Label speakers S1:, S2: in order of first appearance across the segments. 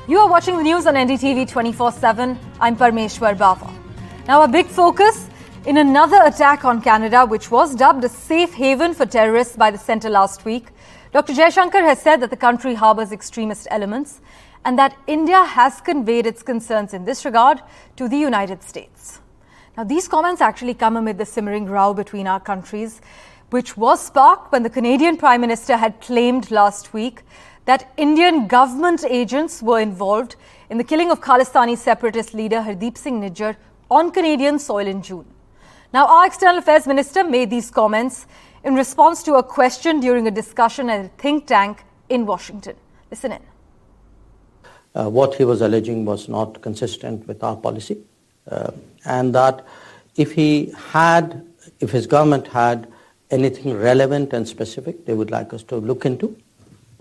S1: You are watching the news on NDTV 24/7. I'm Parmeshwar Bava. Now a big focus in another attack on Canada, which was dubbed a safe haven for terrorists by the centre last week. Dr. Jaishankar has said that the country harbours extremist elements and that India has conveyed its concerns in this regard to the United States. Now these comments actually come amid the simmering row between our countries, which was sparked when the Canadian Prime Minister had claimed last week that Indian government agents were involved in the killing of Khalistani separatist leader Hardeep Singh Nijjar on Canadian soil in June. Now, our External Affairs Minister made these comments in response to a question during a discussion at a think tank in Washington. Listen in.
S2: What he was alleging was not consistent with our policy, and that if his government had anything relevant and specific, they would like us to look into.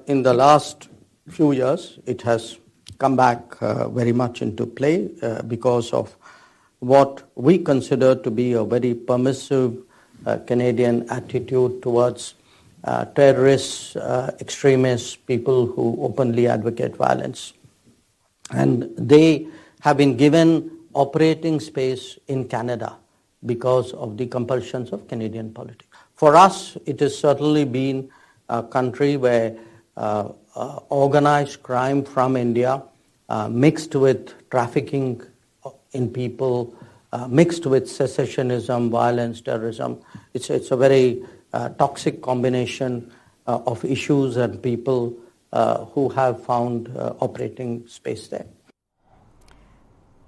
S2: In the last few years, it has come back very much into play because of what we consider to be a very permissive Canadian attitude towards terrorists, extremists, people who openly advocate violence. And they have been given operating space in Canada because of the compulsions of Canadian politics. For us, it has certainly been a country where organized crime from India mixed with trafficking in people, mixed with secessionism, violence, terrorism. It's a very toxic combination of issues and people who have found operating space there.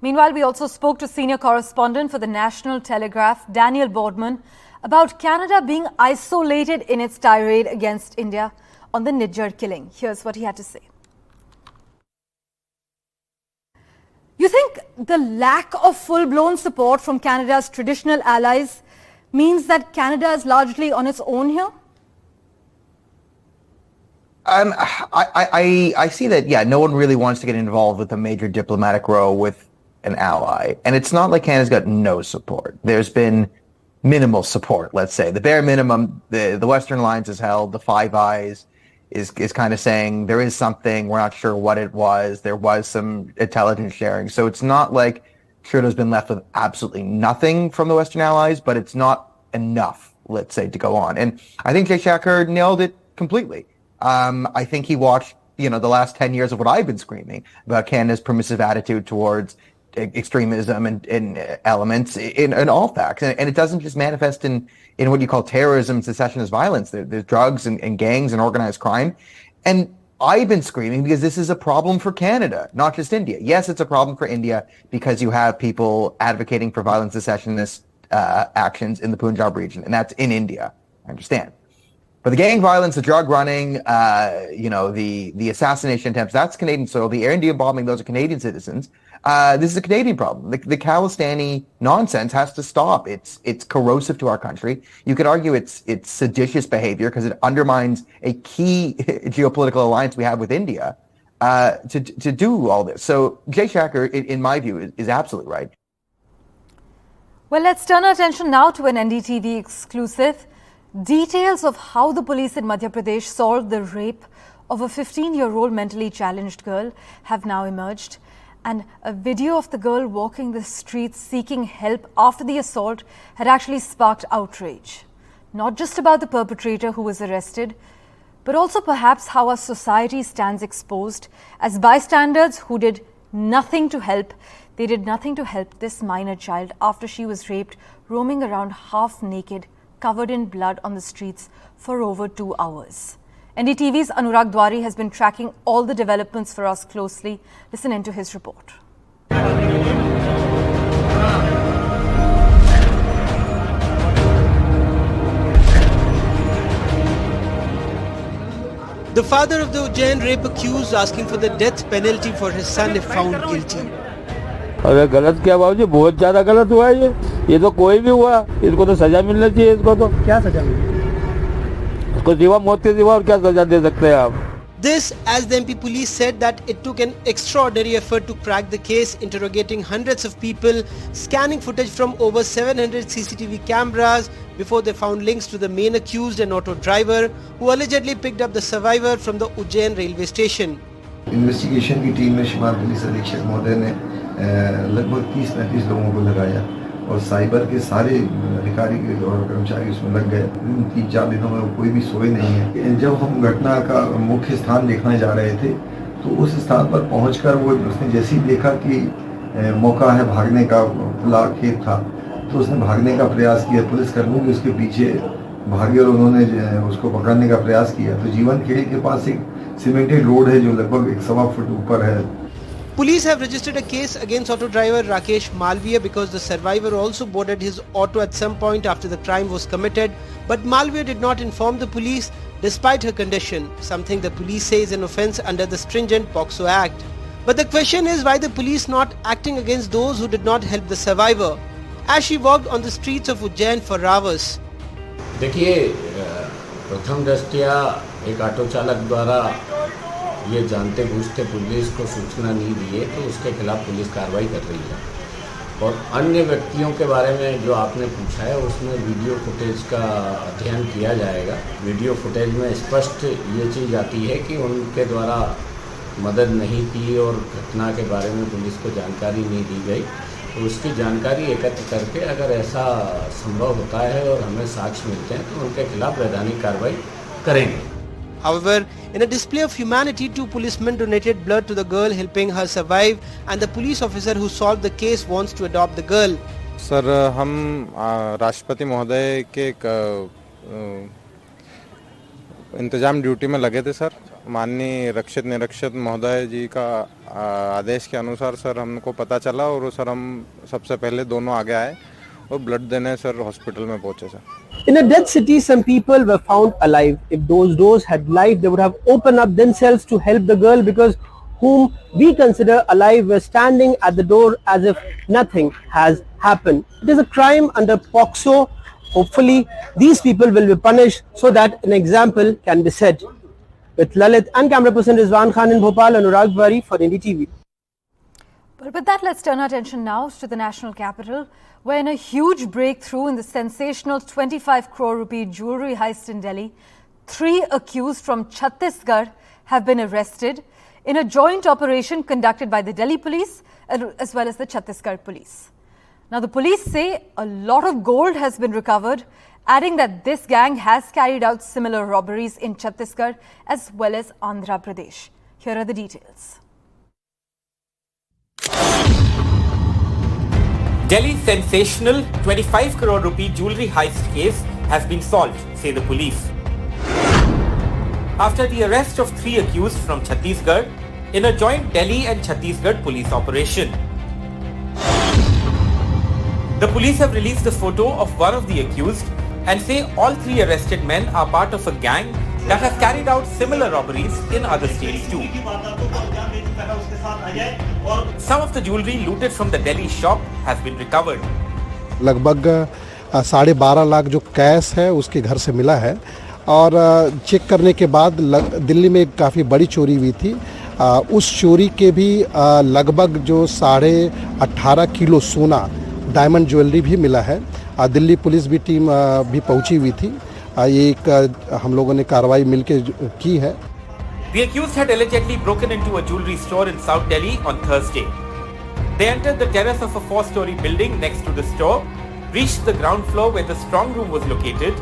S1: Meanwhile, we also spoke to senior correspondent for the National Telegraph, Daniel Boardman, about Canada being isolated in its tirade against India on the Nijjar killing. Here's what he had to say. You think the lack of full-blown support from Canada's traditional allies means that Canada is largely on its own here?
S3: I see that, yeah, no one really wants to get involved with a major diplomatic row with an ally. And it's not like Canada's got no support. There's been minimal support, let's say. The bare minimum, the Western Alliance has held, the Five Eyes is kind of saying there is something, we're not sure what it was, there was some intelligence sharing. So it's not like Trudeau's been left with absolutely nothing from the Western Allies, but it's not enough, let's say, to go on. And I think Jaishankar nailed it completely. I think he watched, the last 10 years of what I've been screaming about Canada's permissive attitude towards extremism and elements in all facts. And it doesn't just manifest in what you call terrorism, secessionist violence. There's drugs and gangs and organized crime. And I've been screaming because this is a problem for Canada, not just India. Yes, it's a problem for India because you have people advocating for violent secessionist actions in the Punjab region, and that's in India. I understand. But the gang violence, the drug running, the assassination attempts, that's Canadian soil. The Air India bombing, those are Canadian citizens. This is a Canadian problem. The Khalistani nonsense has to stop. It's corrosive to our country. You could argue it's seditious behavior because it undermines a key geopolitical alliance we have with India to do all this. So Jaishankar, in my view, is absolutely right.
S1: Well, let's turn our attention now to an NDTV exclusive. Details of how the police in Madhya Pradesh solved the rape of a 15-year-old mentally challenged girl have now emerged. And a video of the girl walking the streets seeking help after the assault had actually sparked outrage. Not just about the perpetrator who was arrested, but also perhaps how our society stands exposed as bystanders who did nothing to help. They did nothing to help this minor child after she was raped, roaming around half naked, covered in blood on the streets for over 2 hours. NDTV's Anurag Dwari has been tracking all the developments for us closely. Listen into his report.
S4: The father of the Ujjain rape accused asking for the death penalty for his son if found guilty.
S5: अरे गलत क्या बाबूजी, बहुत ज्यादा गलत हुआ है ये तो कोई भी हुआ, इसको तो सजा मिलना चाहिए। इसको तो क्या सजा मिलेगी? इसको जीवा मौत के सिवा और क्या सजा दे सकते हैं आप?
S4: This, as the MP police said, that it took an extraordinary effort to crack the case, interrogating hundreds of people, scanning footage from over 700 CCTV cameras before they found links to the main accused, an auto driver, who allegedly picked up the survivor from the Ujjain railway station.
S6: Investigation की team में शुमार police अधीक्षक महोदय ने लगभग 30-35 लोगों को लगाया और साइबर के सारे अधिकारी और कर्मचारी उसमें लग गए। 3-4 दिनों में कोई भी सोए नहीं है। जब हम घटना का मुख्य स्थान देखने जा रहे थे तो उस स्थान पर पहुंचकर वो उसने जैसे ही देखा कि मौका है भागने का, खुला खेत था, तो उसने भागने का प्रयास किया। पुलिसकर्मी भी उसके पीछे भागे और उन्होंने उसको पकड़ने का प्रयास किया। तो जीवन खेड़ी के पास एक सीमेंटेड रोड है जो लगभग 1.25 फुट ऊपर है।
S4: Police have registered a case against auto driver Rakesh Malviya because the survivor also boarded his auto at some point after the crime was committed, but Malviya did not inform the police despite her condition, something the police say is an offence under the stringent POCSO Act. But the question is why the police not acting against those who did not help the survivor, as she walked on the streets of Ujjain for hours.
S7: देखिए, प्रथम दृष्टया एक auto चालक द्वारा ये जानते बूझते police को सूचना नहीं दी है तो उसके खिलाफ पुलिस कार्रवाई कर रही है। और अन्य व्यक्तियों के बारे में जो आपने पूछा है उसमें वीडियो फुटेज का अध्ययन किया जाएगा। वीडियो फुटेज में स्पष्ट ये चीज़ आती है कि उनके द्वारा मदद नहीं की और घटना के बारे में पुलिस को जानकारी नहीं दी गई, तो उसकी जानकारी एकत्र करके अगर ऐसा संभव होता है और हमें साक्ष्य मिलते हैं तो उनके खिलाफ वैधानिक कार्रवाई करेंगे।
S4: However, in a display of humanity, 2 policemen donated blood to the girl, helping her survive, and the police officer who solved the case wants to adopt the girl.
S8: Sir, हम राष्ट्रपति महोदय के इंतजाम ड्यूटी में लगे थे सर। माननीय रक्षित निरीक्षक महोदय जी का आदेश के अनुसार सर हमको पता चला और सर हम सबसे पहले दोनों आगे आए और ब्लड देने सर हॉस्पिटल में पहुंचे sir.
S4: In a dead city, some people were found alive. If those doors had life, they would have opened up themselves to help the girl, because whom we consider alive were standing at the door as if nothing has happened. It is a crime under POCSO. Hopefully, these people will be punished so that an example can be set. With Lalit and camera person Rizwan Khan in Bhopal, Anurag Bari for NDTV.
S1: But with that, let's turn our attention now to the national capital, where in a huge breakthrough in the sensational 25 crore rupee jewellery heist in Delhi, 3 accused from Chhattisgarh have been arrested in a joint operation conducted by the Delhi police as well as the Chhattisgarh police. Now, the police say a lot of gold has been recovered, adding that this gang has carried out similar robberies in Chhattisgarh as well as Andhra Pradesh. Here are the details.
S9: Delhi's sensational 25 crore rupee jewellery heist case has been solved, say the police. After the arrest of 3 accused from Chhattisgarh in a joint Delhi and Chhattisgarh police operation. The police have released a photo of one of the accused and say all 3 arrested men are part of a gang that has carried out similar robberies in other states too. Some of the jewellery looted from the Delhi shop has been recovered.
S10: लगभग 12.5 लाख जो cash है उसके घर से मिला है और check करने के बाद दिल्ली में काफ़ी बड़ी चोरी हुई थी। उस चोरी के भी लगभग जो 18.5 किलो सोना डायमंड ज्वेलरी भी मिला है। दिल्ली पुलिस भी टीम भी पहुंची हुई थी। ये एक हम लोगों ने कार्रवाई मिलकर की है।
S9: The accused had allegedly broken into a jewellery store in South Delhi on Thursday. They entered the terrace of a 4-story building next to the store, reached the ground floor where the strong room was located,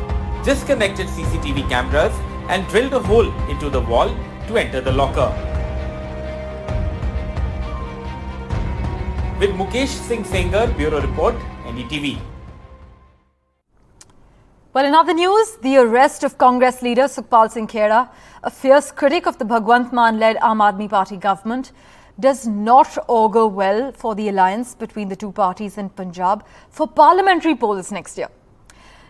S9: disconnected CCTV cameras and drilled a hole into the wall to enter the locker. With Mukesh Singh Sengar, Bureau Report, NDTV.
S1: Well, in other news, the arrest of Congress leader Sukhpal Singh Khera, a fierce critic of the Bhagwant Mann-led Aam Aadmi Party government, does not augur well for the alliance between the two parties in Punjab for parliamentary polls next year.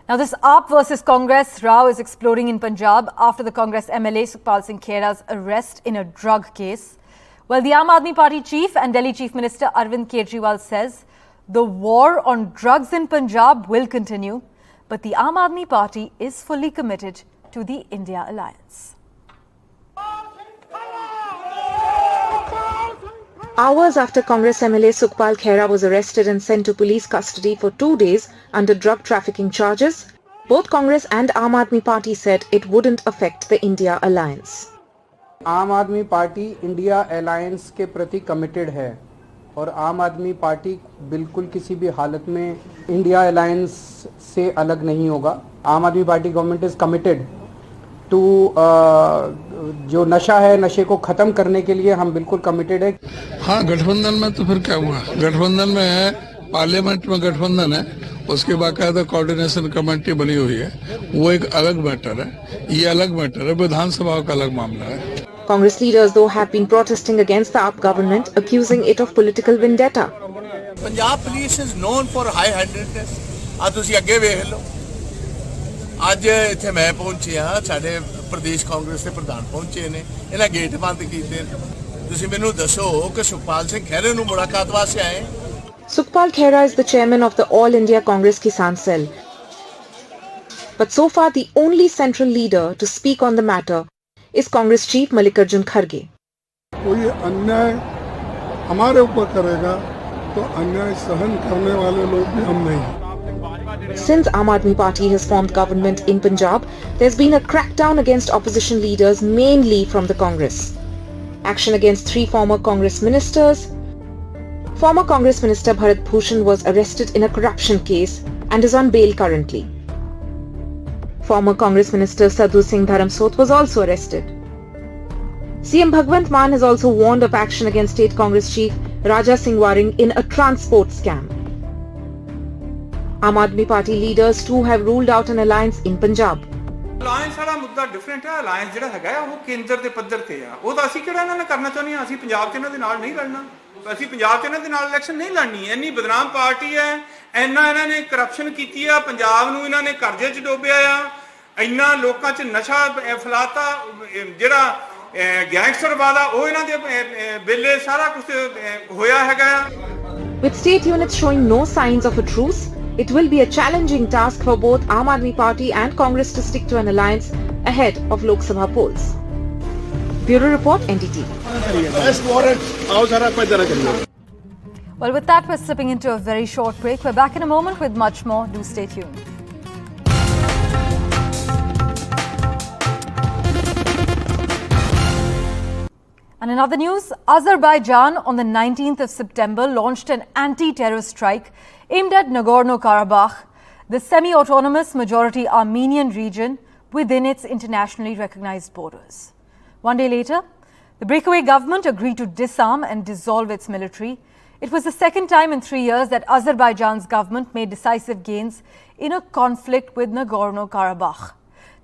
S1: Now, this AAP versus Congress row is exploding in Punjab after the Congress MLA Sukhpal Singh Khera's arrest in a drug case. Well, the Aam Aadmi Party chief and Delhi Chief Minister Arvind Kejriwal says the war on drugs in Punjab will continue, but the Aam Aadmi Party is fully committed to the India alliance.
S11: Hours after Congress MLA Sukhpal Khera was arrested and sent to police custody for 2 days under drug trafficking charges, both Congress and Aam Aadmi Party said it wouldn't affect the India alliance.
S12: आम Aadmi party India alliance के प्रति committed है और आम Aadmi party बिल्कुल किसी भी हालत में इंडिया अलायंस से अलग नहीं होगा. Aam Aadmi Party government is committed to जो नशा है, नशे को खत्म करने के लिए हम बिल्कुल कमिटेड है.
S13: हाँ, गठबंधन में तो फिर क्या हुआ? गठबंधन में है, पार्लियामेंट में गठबंधन है, उसके बाकायदा कोऑर्डिनेशन कमेटी बनी हुई है, वो एक अलग मैटर है. ये अलग मैटर है, विधानसभा का अलग मामला है.
S11: Congress leaders though have been protesting against the AAP government, accusing it of political vendetta.
S14: Punjab police is known for high-handedness. आज तुसी अगे वेख लो. ਅੱਜ ਇੱਥੇ ਮੈਂ ਪਹੁੰਚਿਆ, ਸਾਡੇ ਪ੍ਰਦੇਸ਼ ਕਾਂਗਰਸ ਦੇ ਪ੍ਰਧਾਨ ਪਹੁੰਚੇ ਨੇ, ਇਹਨਾਂ ਗੇਟ ਬੰਦ ਕੀਤੇ ਨੇ. ਤੁਸੀਂ ਮੈਨੂੰ ਦੱਸੋ ਕਿ ਸੁਖਪਾਲ ਸਿੰਘ ਖਹਿਰੇ ਨੂੰ ਮੁਲਾਕਾਤ ਵਾਸਤੇ ਆਏ?
S11: Sukhpal Khera is the chairman of the All India Congress Kisan Cell. But so far the only central leader to speak on the matter is Congress chief Mallikarjun Kharge.
S13: कोई अन्याय हमारे ऊपर करेगा तो अन्याय सहन करने वाले लोग भी हम नहीं.
S11: Since Aam Aadmi Party has formed government in Punjab, there's been a crackdown against opposition leaders, mainly from the Congress. Action against 3 former Congress ministers. Former Congress Minister Bharat Bhushan was arrested in a corruption case and is on bail currently. Former Congress Minister Sadhu Singh Dharamsot was also arrested. CM Bhagwant Mann has also warned of action against State Congress Chief Raja Singh Waring in a transport scam. Aam Aadmi Party leaders too have ruled out an alliance in Punjab.
S15: Alliance ਵਾਲਾ ਮੁੱਦਾ different ਹੈ. Alliance ਜਿਹੜਾ ਹੈਗਾ ਉਹ ਕੇਂਦਰ ਦੇ ਪੱਧਰ ਤੇ ਆ. ਉਹ ਤਾਂ ਅਸੀਂ ਕਿਹੜਾ ਇਹਨਾਂ ਨੇ ਕਰਨਾ ਚਾਹੁੰਦੇ ਹਾਂ. ਅਸੀਂ ਪੰਜਾਬ 'ਚ ਇਹਨਾਂ ਦੇ ਨਾਲ ਨਹੀਂ ਲੜਨਾ. ਅਸੀਂ ਪੰਜਾਬ 'ਚ ਇਹਨਾਂ ਦੇ ਨਾਲ ਇਲੈਕਸ਼ਨ ਨਹੀਂ ਲੜਨੀ. ਇੰਨੀ ਬਦਨਾਮ ਪਾਰਟੀ ਹੈ, ਇੰਨਾ ਇਹਨਾਂ ਨੇ ਕਰਪਸ਼ਨ ਕੀਤੀ ਆ, ਪੰਜਾਬ ਨੂੰ ਇਹਨਾਂ ਨੇ ਕਰਜ਼ੇ 'ਚ ਡੋਬਿਆ ਆ, ਇੰਨਾ ਲੋਕਾਂ 'ਚ ਨਸ਼ਾ ਫੈਲਾਤਾ, ਜਿਹੜਾ ਗੈਂਗਸਟਰਵਾਦ ਆ ਉਹ ਇਹਨਾਂ ਦੇ ਵੇਲੇ ਸਾਰਾ ਕੁਝ ਹੋਇਆ ਹੈਗਾ.
S11: With state units showing no signs of a truce, it will be a challenging task for both Aam Aadmi Party and Congress to stick to an alliance ahead of Lok Sabha polls. Bureau Report, NDTV.
S1: Well, with that, we're slipping into a very short break. We're back in a moment with much more. Do stay tuned. And in other news, Azerbaijan on the 19th of September launched an anti-terror strike aimed at Nagorno-Karabakh, the semi-autonomous majority Armenian region within its internationally recognized borders. One day later, the breakaway government agreed to disarm and dissolve its military. It was the second time in 3 years that Azerbaijan's government made decisive gains in a conflict with Nagorno-Karabakh.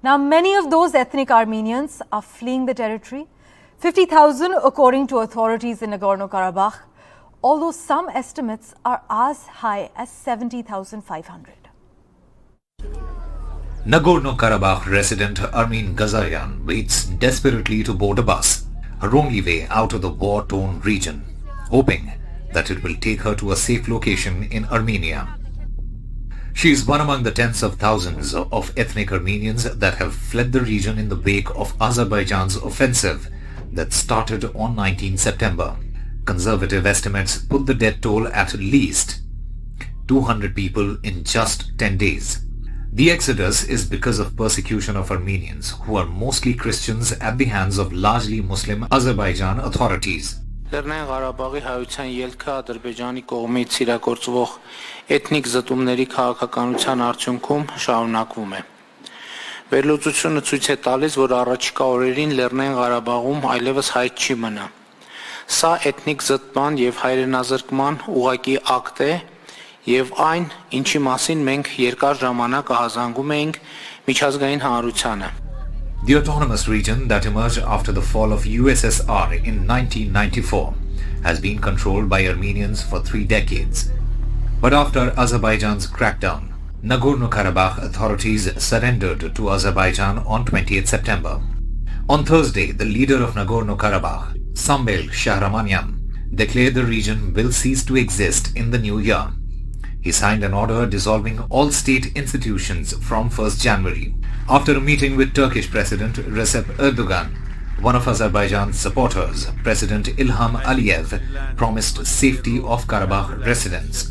S1: Now, many of those ethnic Armenians are fleeing the territory. 50,000 according to authorities in Nagorno-Karabakh, although some estimates are as high as 70,500.
S16: Nagorno-Karabakh resident Armin Ghazaryan waits desperately to board a bus, her only way out of the war-torn region, hoping that it will take her to a safe location in Armenia. She is one among the tens of thousands of ethnic Armenians that have fled the region in the wake of Azerbaijan's offensive that started on 19 September. Conservative estimates put the death toll at least 200 people in just 10 days. The exodus is because of persecution of Armenians, who are mostly Christians at the hands of largely Muslim Azerbaijan authorities.
S17: Լեռնային Ղարաբաղի հայության ելքը Ադրբեջանի կողմից իրագործվող էթնիկ զտումների քաղաքականության արդյունքում շարունակվում է. Վերլուծությունը ցույց է տալիս, որ առաջիկա օրերին Լեռնային Ղարաբաղում այլևս հայտ չի մնա. Սա էթնիկ զտման եւ հայրենազրկման ուղղակի ակտ է եւ այն, ինչի մասին մենք երկար ժամանակ ահազանգում էինք միջազգային հանրությանը.
S16: The autonomous region that emerged after the fall of USSR in 1994 has been controlled by Armenians for 3 decades. But after Azerbaijan's crackdown, Nagorno-Karabakh authorities surrendered to Azerbaijan on 20th September. On Thursday, the leader of Nagorno-Karabakh, Samvel Shahramanyan, declared the region will cease to exist in the new year. He signed an order dissolving all state institutions from 1st January. After a meeting with Turkish President Recep Erdogan, one of Azerbaijan's supporters, President Ilham Aliyev, promised safety of Karabakh residents.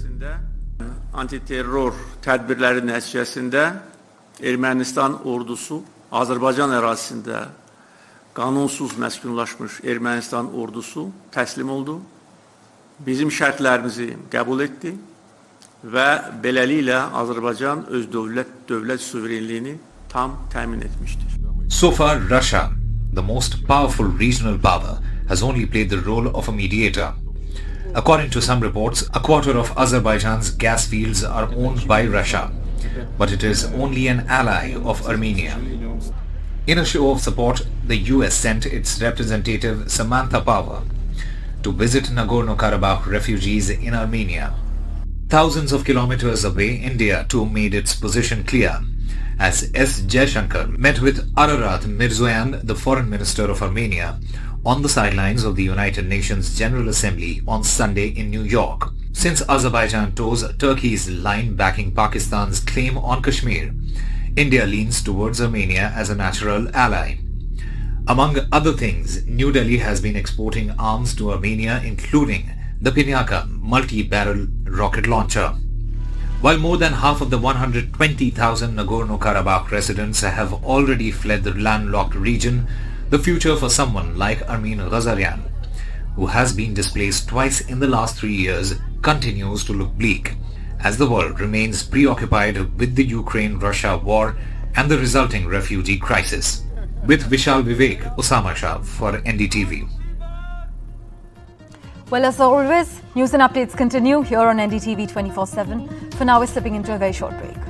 S18: Anti-terror tedbirleri neticesinde Ermenistan ordusu Azerbaycan arazisinde qanunsuz məskunlaşmış Ermənistan ordusu təslim oldu. Bizim şərtlərimizi qəbul etdi və beləliklə Azərbaycan öz dövlət suverenliyini tam təmin etmişdir.
S16: So far, Russia, the most powerful regional power, has only played the role of a mediator. According to some reports, a quarter of Azerbaijan's gas fields are owned by Russia, but it is only an ally of Armenia. In a show of support, the US sent its representative Samantha Power to visit Nagorno-Karabakh refugees in Armenia. Thousands of kilometers away, India too made its position clear, as Jaishankar met with Ararat Mirzoyan, the foreign minister of Armenia, on the sidelines of the United Nations General Assembly on Sunday in New York. Since Azerbaijan toes Turkey's line backing Pakistan's claim on Kashmir, India leans towards Armenia as a natural ally. Among other things, New Delhi has been exporting arms to Armenia, including the Pinaka multi-barrel rocket launcher. While more than half of the 120,000 Nagorno-Karabakh residents have already fled the landlocked region, the future for someone like Armin Ghazaryan, who has been displaced twice in the last 3 years, continues to look bleak, as the world remains preoccupied with the Ukraine-Russia war and the resulting refugee crisis. With Vishal Vivek, Osama Shah for NDTV.
S1: Well, as always, news and updates continue here on NDTV 24/7. For now, we're slipping into a very short break.